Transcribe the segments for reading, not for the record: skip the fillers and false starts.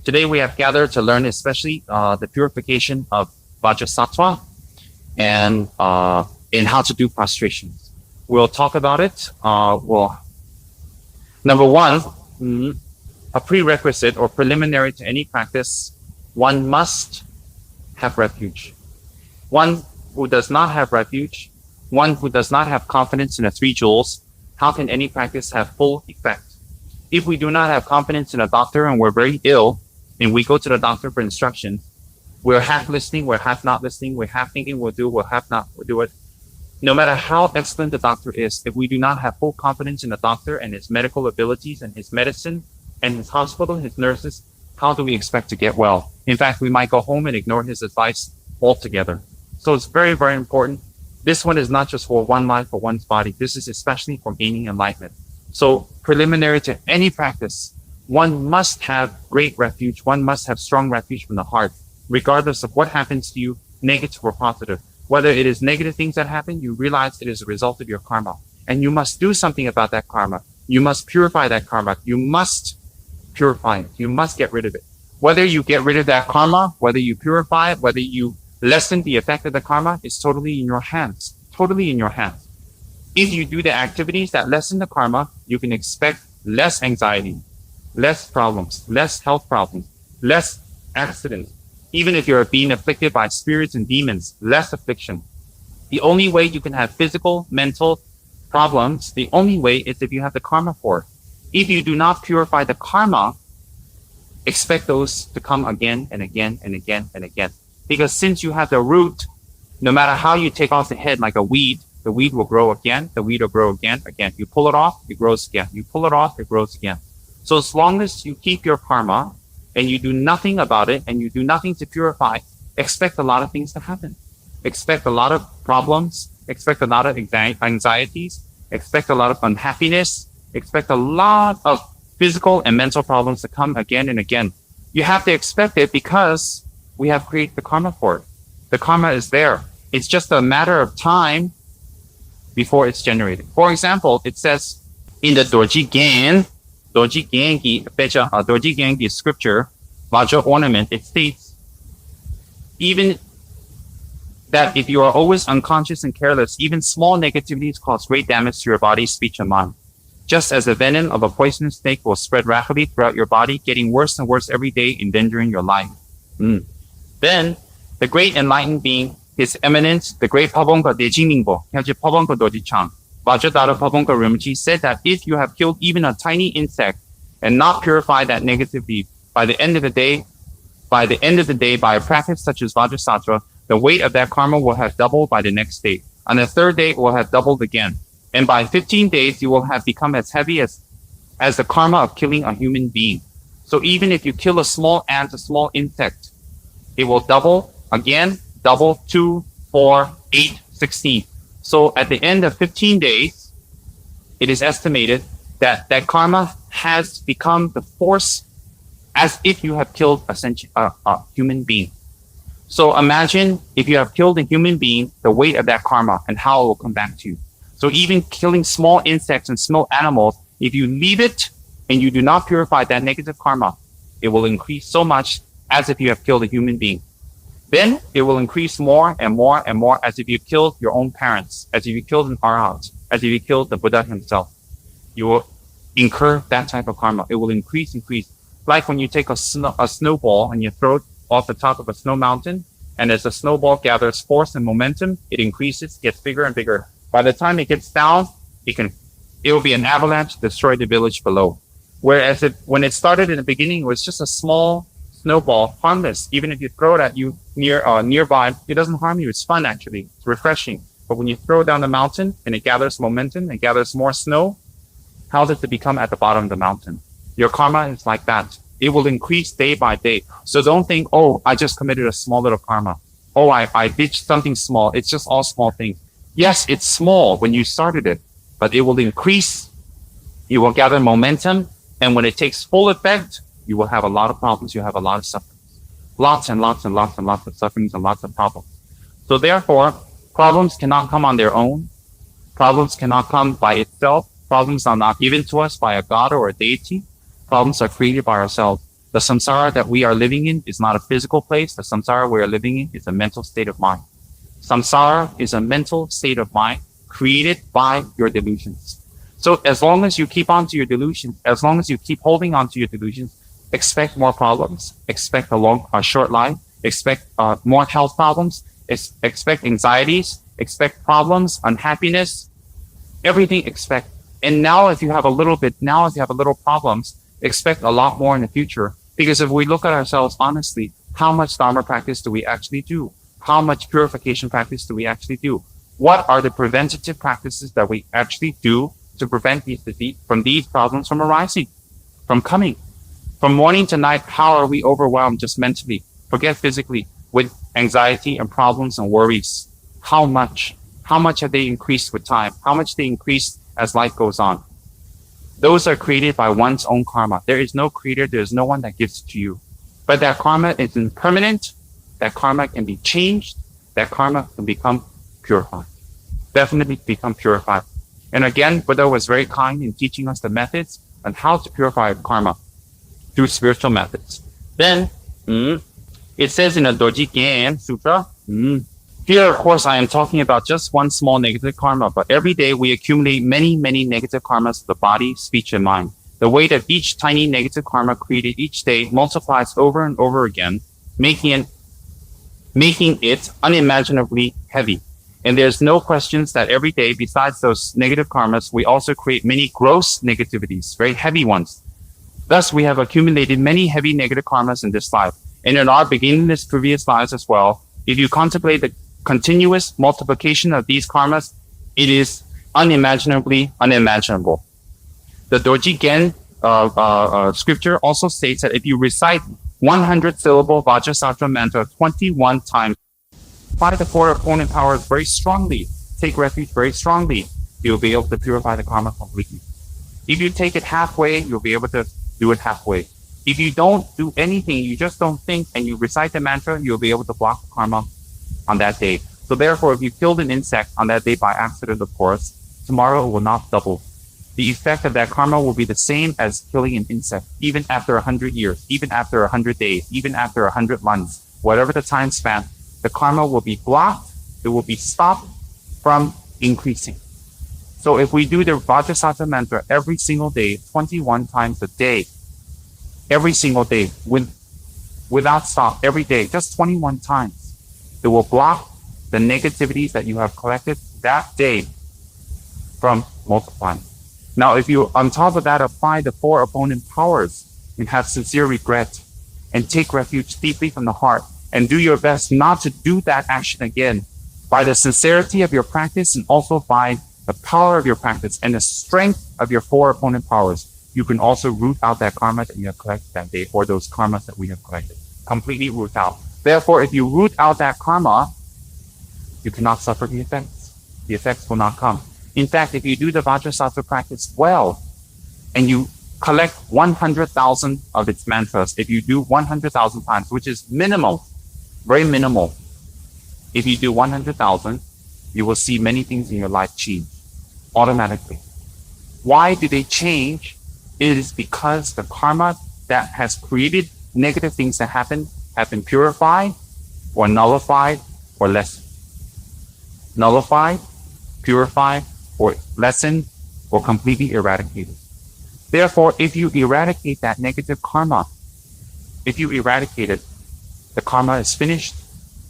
Today we have gathered to learn especially the purification of Vajrasattva and in how to do prostrations. We'll talk about it. Number one, a prerequisite or preliminary to any practice, one must have refuge. One who does not have refuge, one who does not have confidence in the three jewels, how can any practice have full effect? If we do not have confidence in a doctor and we're very ill, and we go to the doctor for instruction, we're half listening, we're half not listening, we're half thinking we'll do, we're half not, we'll do it. No matter how excellent the doctor is, if we do not have full confidence in the doctor and his medical abilities and his medicine and his hospital, his nurses, how do we expect to get well? In fact, we might go home and ignore his advice altogether. So it's very, very important. This one is not just for one life or one's body. This is especially for gaining enlightenment. So preliminary to any practice, one must have great refuge. One must have strong refuge from the heart, regardless of what happens to you, negative or positive. Whether it is negative things that happen, you realize it is a result of your karma. And you must do something about that karma. You must purify that karma. You must purify it. You must get rid of it. Whether you get rid of that karma, whether you purify it, whether you lessen the effect of the karma, is totally in your hands. Totally in your hands. If you do the activities that lessen the karma, you can expect less anxiety, less problems, less health problems, less accidents. Even if you're being afflicted by spirits and demons, less affliction. The only way you can have physical, mental problems, the only way is if you have the karma for it. If you do not purify the karma, expect those to come again and again and again and again. Because since you have the root, no matter how you take off the head like a weed, the weed will grow again, the weed will grow again. You pull it off, it grows again. You pull it off, it grows again. So as long as you keep your karma and you do nothing about it and you do nothing to purify, expect a lot of things to happen. Expect a lot of problems, expect a lot of anxieties, expect a lot of unhappiness, expect a lot of physical and mental problems to come again and again. You have to expect it because we have created the karma for it. The karma is there. It's just a matter of time before it's generated. For example, it says in the Dorji Gengi scripture, Vajra ornament, it states, even that if you are always unconscious and careless, even small negativities cause great damage to your body, speech, and mind. Just as the venom of a poisonous snake will spread rapidly throughout your body, getting worse and worse every day, endangering your life. Then, the great enlightened being, His Eminence, the great Pabongka Dejiningbo, Pabongka Dojichang, Vajradhara Pabongka Rinpoche said that if you have killed even a tiny insect and not purified that negativity, by the end of the day, by a practice such as Vajrasattva, the weight of that karma will have doubled by the next day. On the third day, it will have doubled again. And by 15 days, you will have become as heavy as the karma of killing a human being. So even if you kill a small ant, a small insect, it will double again, double 2, 4, 8, 16. So at the end of 15 days, it is estimated that that karma has become the force as if you have killed a human being. So imagine if you have killed a human being, the weight of that karma and how it will come back to you. So even killing small insects and small animals, if you leave it and you do not purify that negative karma, it will increase so much as if you have killed a human being. Then it will increase more and more and more as if you killed your own parents, as if you killed an arhat, as if you killed the Buddha himself. You will incur that type of karma. It will increase. Like when you take a snowball and you throw it off the top of a snow mountain, and as the snowball gathers force and momentum, it increases, gets bigger and bigger. By the time it gets down, it will be an avalanche, destroy the village below. Whereas when it started in the beginning, it was just a small snowball, harmless. Even if you throw it at you nearby, it doesn't harm you. It's fun, actually. It's refreshing. But when you throw it down the mountain and it gathers momentum and gathers more snow, how does it become at the bottom of the mountain? Your karma is like that. It will increase day by day. So don't think, oh, I just committed a small little karma. Oh, I did something small. It's just all small things. Yes, it's small when you started it, but it will increase. You will gather momentum. And when it takes full effect, you will have a lot of problems. You have a lot of sufferings. Lots and lots and lots and lots of sufferings and lots of problems. So therefore, problems cannot come on their own. Problems cannot come by itself. Problems are not given to us by a god or a deity. Problems are created by ourselves. The samsara that we are living in is not a physical place. The samsara we are living in is a mental state of mind. Samsara is a mental state of mind created by your delusions. So as long as you keep on to your delusions, as long as you keep holding on to your delusions, expect more problems, expect a short life, expect more health problems, expect anxieties, expect problems, unhappiness, everything expect. And now if you have a little problems, expect a lot more in the future. Because if we look at ourselves honestly, how much Dharma practice do we actually do? How much purification practice do we actually do? What are the preventative practices that we actually do to prevent these problems from arising, from coming? From morning to night, how are we overwhelmed just mentally, forget physically, with anxiety and problems and worries? How much? How much have they increased with time? How much they increase as life goes on? Those are created by one's own karma. There is no creator. There is no one that gives it to you. But that karma is impermanent. That karma can be changed. That karma can become purified. Definitely become purified. And again, Buddha was very kind in teaching us the methods on how to purify karma through spiritual methods. Then, it says in the Dorji Gen Sutra, here, of course, I am talking about just one small negative karma, but every day we accumulate many, many negative karmas of the body, speech, and mind. The weight of each tiny negative karma created each day multiplies over and over again, making it unimaginably heavy. And there's no questions that every day, besides those negative karmas, we also create many gross negativities, very heavy ones. Thus, we have accumulated many heavy negative karmas in this life. And in our beginningless previous lives as well, if you contemplate the continuous multiplication of these karmas, it is unimaginably unimaginable. The Dorji Gen scripture also states that if you recite 100 syllable Vajrasattva mantra 21 times, apply the four opponent powers very strongly, take refuge very strongly, you'll be able to purify the karma completely. If you take it halfway, you'll be able to do it halfway. If you don't do anything, you just don't think, and you recite the mantra, you'll be able to block the karma on that day. So therefore, if you killed an insect on that day by accident, of course, tomorrow it will not double. The effect of that karma will be the same as killing an insect, even after 100 years, even after 100 days, even after 100 months, whatever the time span, the karma will be blocked, it will be stopped from increasing. So if we do the Vajrasattva mantra every single day, 21 times a day, every single day, without stop, every day, just 21 times, it will block the negativities that you have collected that day from multiplying. Now, if you, on top of that, apply the four opponent powers and have sincere regret and take refuge deeply from the heart and do your best not to do that action again by the sincerity of your practice and also by the power of your practice and the strength of your four opponent powers, you can also root out that karma that you have collected that day or those karmas that we have collected. Completely root out. Therefore, if you root out that karma, you cannot suffer the effects. The effects will not come. In fact, if you do the Vajrasattva practice well, and you collect 100,000 of its mantras, if you do 100,000 times, which is minimal, very minimal, if you do 100,000, you will see many things in your life change automatically. Why do they change? It is because the karma that has created negative things that happen have been purified or nullified or lessened. Nullified, purified, or lessened, or completely eradicated. Therefore, if you eradicate that negative karma, if you eradicate it, the karma is finished,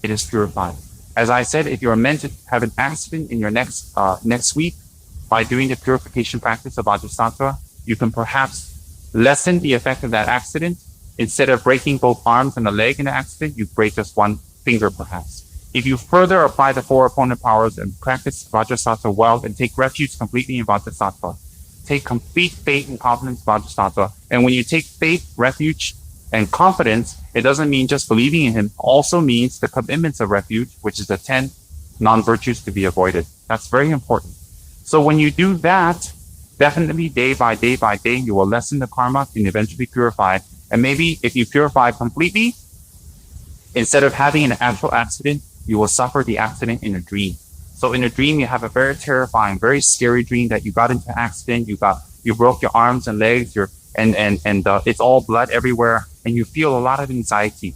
it is purified. As I said, if you are meant to have an accident in your next week, by doing the purification practice of Vajrasattva, you can perhaps lessen the effect of that accident. Instead of breaking both arms and a leg in an accident, you break just one finger perhaps. If you further apply the four opponent powers and practice Vajrasattva well and take refuge completely in Vajrasattva, take complete faith and confidence in Vajrasattva. And when you take faith, refuge, and confidence, it doesn't mean just believing in him. It also means the commitments of refuge, which is the 10 non-virtues to be avoided. That's very important. So when you do that, definitely day by day by day, you will lessen the karma and eventually purify. And maybe if you purify completely, instead of having an actual accident, you will suffer the accident in a dream. So in a dream, you have a very terrifying, very scary dream that you got into an accident, you broke your arms and legs, it's all blood everywhere. and you feel a lot of anxiety,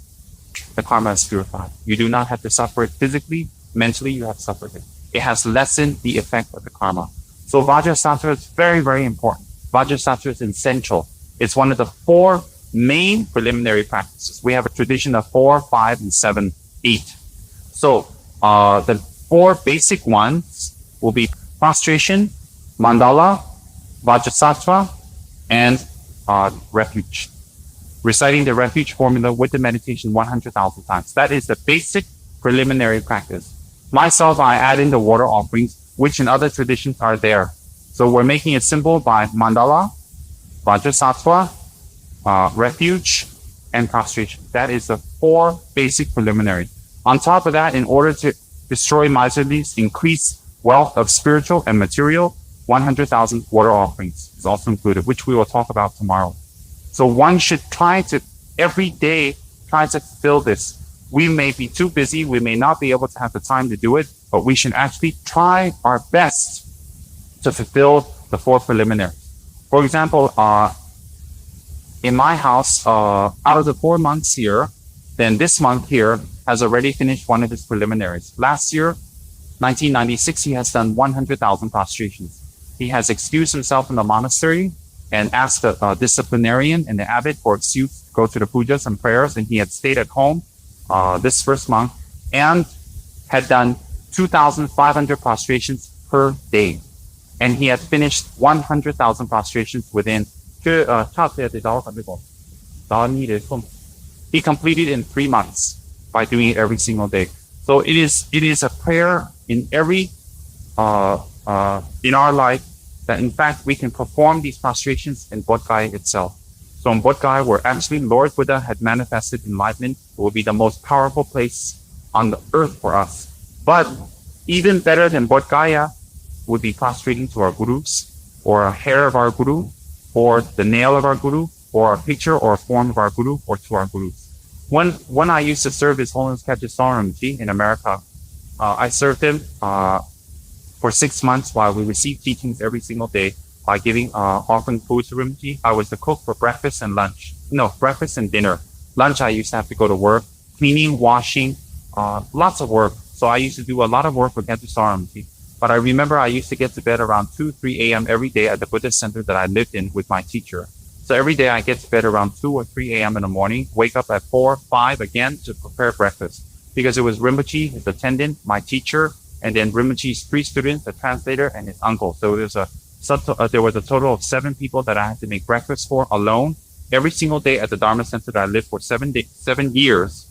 the karma is purified. You do not have to suffer it physically, mentally you have suffered it. It has lessened the effect of the karma. So Vajrasattva is very, very important. Vajrasattva is essential. It's one of the 4 main preliminary practices. We have a tradition of 4, 5, and 7, 8. So the 4 basic ones will be prostration, mandala, Vajrasattva, and refuge. Reciting the refuge formula with the meditation 100,000 times. That is the basic preliminary practice. Myself, I add in the water offerings, which in other traditions are there. So we're making it simple by mandala, Vajrasattva, refuge, and prostration. That is the 4 basic preliminaries. On top of that, in order to destroy miserliness, increase wealth of spiritual and material, 100,000 water offerings is also included, which we will talk about tomorrow. So one should try to, every day, try to fulfill this. We may be too busy, we may not be able to have the time to do it, but we should actually try our best to fulfill the 4 preliminaries. For example, in my house, out of the 4 months here, then this month here has already finished one of his preliminaries. Last year, 1996, he has done 100,000 prostrations. He has excused himself from the monastery and asked the disciplinarian and the abbot for excuse to go to the pujas and prayers, and he had stayed at home this first month and had done 2,500 prostrations per day. And he had finished 100,000 prostrations within he completed in 3 months by doing it every single day. So it is a prayer in every in our life that in fact we can perform these prostrations in Bodh Gaya itself. So in Bodh Gaya, where actually Lord Buddha had manifested enlightenment, it will be the most powerful place on the earth for us. But even better than Bodh Gaya would be prostrating to our gurus, or a hair of our guru, or the nail of our guru, or a picture or a form of our guru, or to our gurus. When I used to serve His Holiness Rinpoche in America, I served him for 6 months while we received teachings every single day by giving offering food to Rinpoche. I was the cook for breakfast and lunch. No, breakfast and dinner. Lunch I used to have to go to work, cleaning, washing, lots of work. So I used to do a lot of work for Rinpoche. But I remember I used to get to bed around 2, 3 a.m. every day at the Buddhist center that I lived in with my teacher. So every day I get to bed around 2 or 3 a.m. in the morning, wake up at 4, 5 again to prepare breakfast. Because it was Rinpoche, his attendant, my teacher, and then Rinpoche's 3 students, the translator, and his uncle. So there was a total of 7 people that I had to make breakfast for alone every single day at the Dharma center that I lived for 7 years.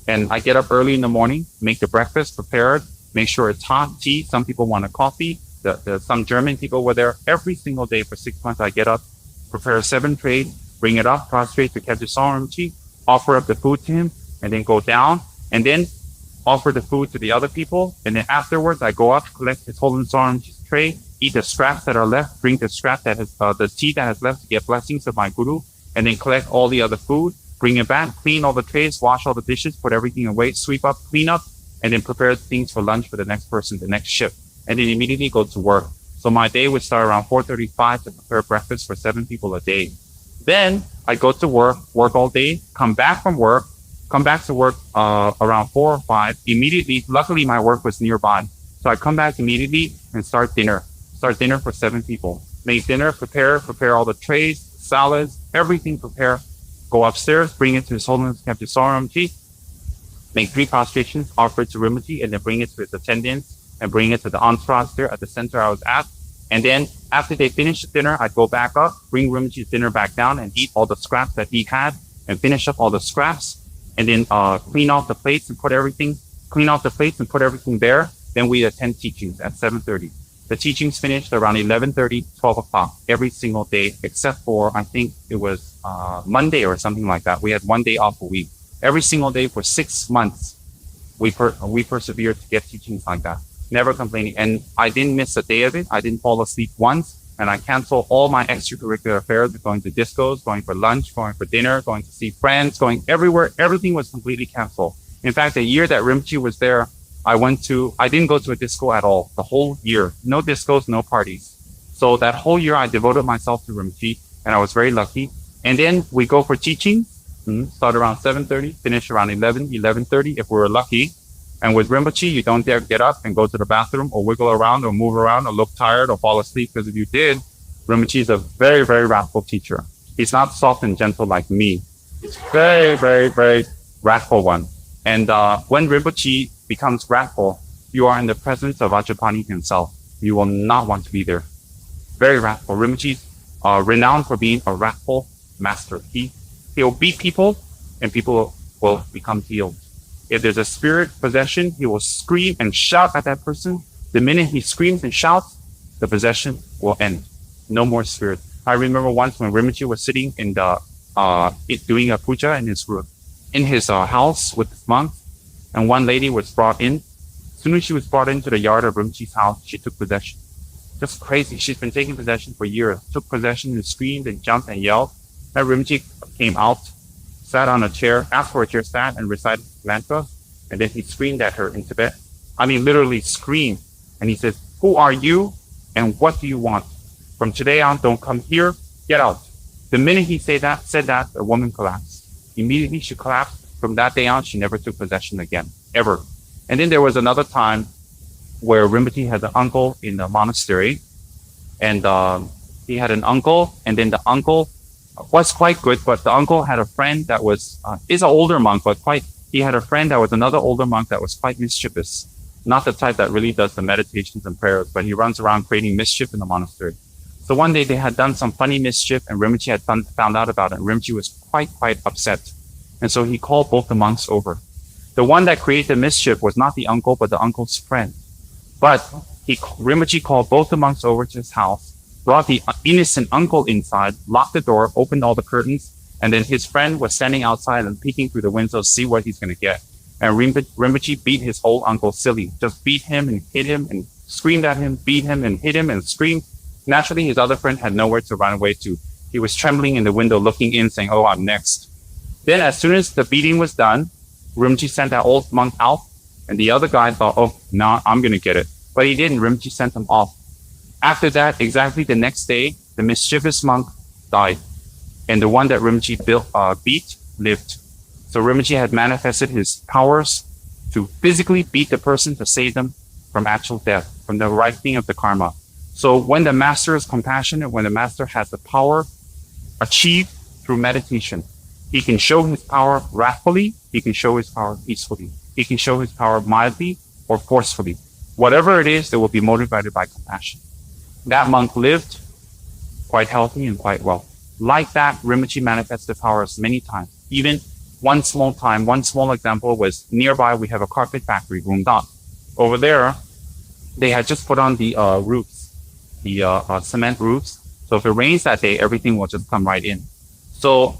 And I get up early in the morning, make the breakfast, prepare it, make sure it's hot tea. Some people want a coffee. Some German people were there every single day for 6 months. I get up, prepare 7 trays, bring it up, prostrate to Rinpoche, offer up the food to him, and then go down, and then offer the food to the other people. And then afterwards, I go up, collect His Holiness Rinpoche's tray, eat the scraps that are left, drink the scrap that has, the tea that has left to get blessings of my guru, and then collect all the other food, bring it back, clean all the trays, wash all the dishes, put everything away, sweep up, clean up, and then prepare things for lunch for the next person, the next shift, and then immediately go to work. So my day would start around 4:35 to prepare breakfast for 7 people a day. Then I go to work all day, come back to work around 4 or 5. Immediately, luckily my work was nearby. So I come back immediately and start dinner. Start dinner for 7 people. Make dinner, prepare all the trays, salads, everything prepare. Go upstairs, bring it to His Holiness Rinpoche, make 3 prostrations, offer it to Rinpoche, and then bring it to his attendants and bring it to the entourage there at the center I was at. And then after they finish the dinner, I'd go back up, bring Rinpoche's dinner back down and eat all the scraps that he had and finish up all the scraps, and then clean off the plates and put everything there. Then we attend teachings at 7:30. The teachings finished around 11:30, 12 o'clock every single day, except for, I think it was Monday or something like that. We had 1 day off a week. Every single day for 6 months, we persevered to get teachings like that. Never complaining. And I didn't miss a day of it. I didn't fall asleep once. And I canceled all my extracurricular affairs, going to discos, going for lunch, going for dinner, going to see friends, going everywhere. Everything was completely canceled. In fact, the year that Rinpoche was there, I didn't go to a disco at all the whole year. No discos, no parties. So that whole year I devoted myself to Rinpoche, and I was very lucky. And then we go for teaching. Start around 7:30, finish around 11:30 if we're lucky. And with Rinpoche, you don't dare get up and go to the bathroom or wiggle around or move around or look tired or fall asleep, because if you did, Rinpoche is a very, very wrathful teacher. He's not soft and gentle like me. He's very, very, very wrathful one. And when Rinpoche becomes wrathful, you are in the presence of Ajapani himself. You will not want to be there. Very wrathful. Rinpoche is renowned for being a wrathful master. He'll beat people and people will become healed. If there's a spirit possession, he will scream and shout at that person. The minute he screams and shouts, the possession will end. No more spirit. I remember once when Rinpoche was sitting in the doing a puja in his house with his monks, and one lady was brought in. As soon as she was brought into the yard of Rinpoche's house, she took possession. Just crazy. She's been taking possession for years. Took possession and screamed and jumped and yelled. And Rinpoche came out, sat on a chair, asked for a chair, sat and recited mantra, and then he screamed at her in Tibet. I mean, literally screamed. And he said, "Who are you and what do you want? From today on, don't come here. Get out." The minute he said that, the woman collapsed. Immediately she collapsed. From that day on, she never took possession again, ever. And then there was another time where Rinpoche had an uncle in the monastery, and he had an uncle, and then the uncle was quite good, but the uncle had a friend that is an older monk, but he had a friend that was another older monk that was quite mischievous. Not the type that really does the meditations and prayers, but he runs around creating mischief in the monastery. So one day they had done some funny mischief, and Rinpoche had found out about it, and Rinpoche was quite upset. And so he called both the monks over. The one that created the mischief was not the uncle, but the uncle's friend. But Rinpoche called both the monks over to his house, brought the innocent uncle inside, locked the door, opened all the curtains, and then his friend was standing outside and peeking through the windows to see what he's going to get. And Rinpoche beat his whole uncle silly. Just beat him and hit him and screamed at him, beat him and hit him and screamed. Naturally, his other friend had nowhere to run away to. He was trembling in the window, looking in, saying, "Oh, I'm next." Then as soon as the beating was done, Rinpoche sent that old monk out, and the other guy thought, "Oh, no, I'm going to get it." But he didn't. Rinpoche sent him off. After that, exactly the next day, the mischievous monk died, and the one that Rinpoche beat lived. So Rinpoche had manifested his powers to physically beat the person to save them from actual death, from the ripening of the karma. So when the master is compassionate, when the master has the power achieved through meditation, he can show his power wrathfully, he can show his power peacefully, he can show his power mildly or forcefully. Whatever it is, it will be motivated by compassion. That monk lived quite healthy and quite well. Like that, Rinpoche manifested powers many times. Even one small example was nearby we have a carpet factory, Rumdat. Over there, they had just put on the roofs, the cement roofs. So if it rains that day, everything will just come right in. So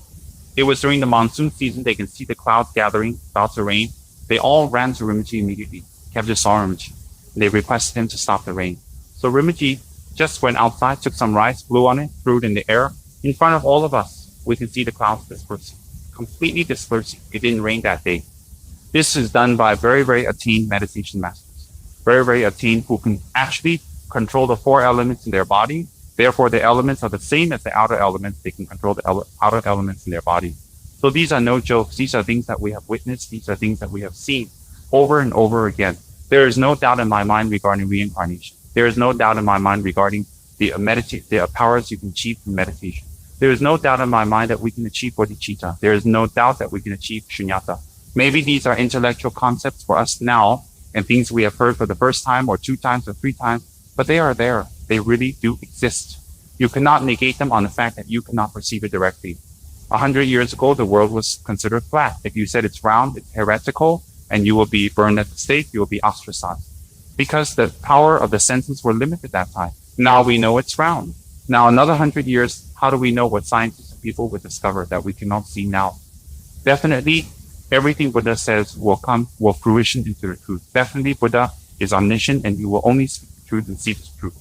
it was during the monsoon season. They can see the clouds gathering, about to rain. They all ran to Rinpoche immediately. Captured saw Rinpoche. They requested him to stop the rain. So Rinpoche just went outside, took some rice, blew on it, threw it in the air. In front of all of us, we can see the clouds dispersing, completely dispersing. It didn't rain that day. This is done by very, very attained meditation masters. Very, very attained, who can actually control the four elements in their body. Therefore, the elements are the same as the outer elements. They can control the outer elements in their body. So these are no jokes. These are things that we have witnessed. These are things that we have seen over and over again. There is no doubt in my mind regarding reincarnation. There is no doubt in my mind regarding the powers you can achieve through meditation. There is no doubt in my mind that we can achieve bodhicitta. There is no doubt that we can achieve shunyata. Maybe these are intellectual concepts for us now and things we have heard for the first time or 2 times or 3 times, but they are there. They really do exist. You cannot negate them on the fact that you cannot perceive it directly. 100 years ago, the world was considered flat. If you said it's round, it's heretical, and you will be burned at the stake, you will be ostracized. Because the power of the senses were limited that time. Now we know it's round. Now another 100 years, how do we know what scientists and people will discover that we cannot see now? Definitely, everything Buddha says will fruition into the truth. Definitely, Buddha is omniscient and he will only speak the truth and see the truth.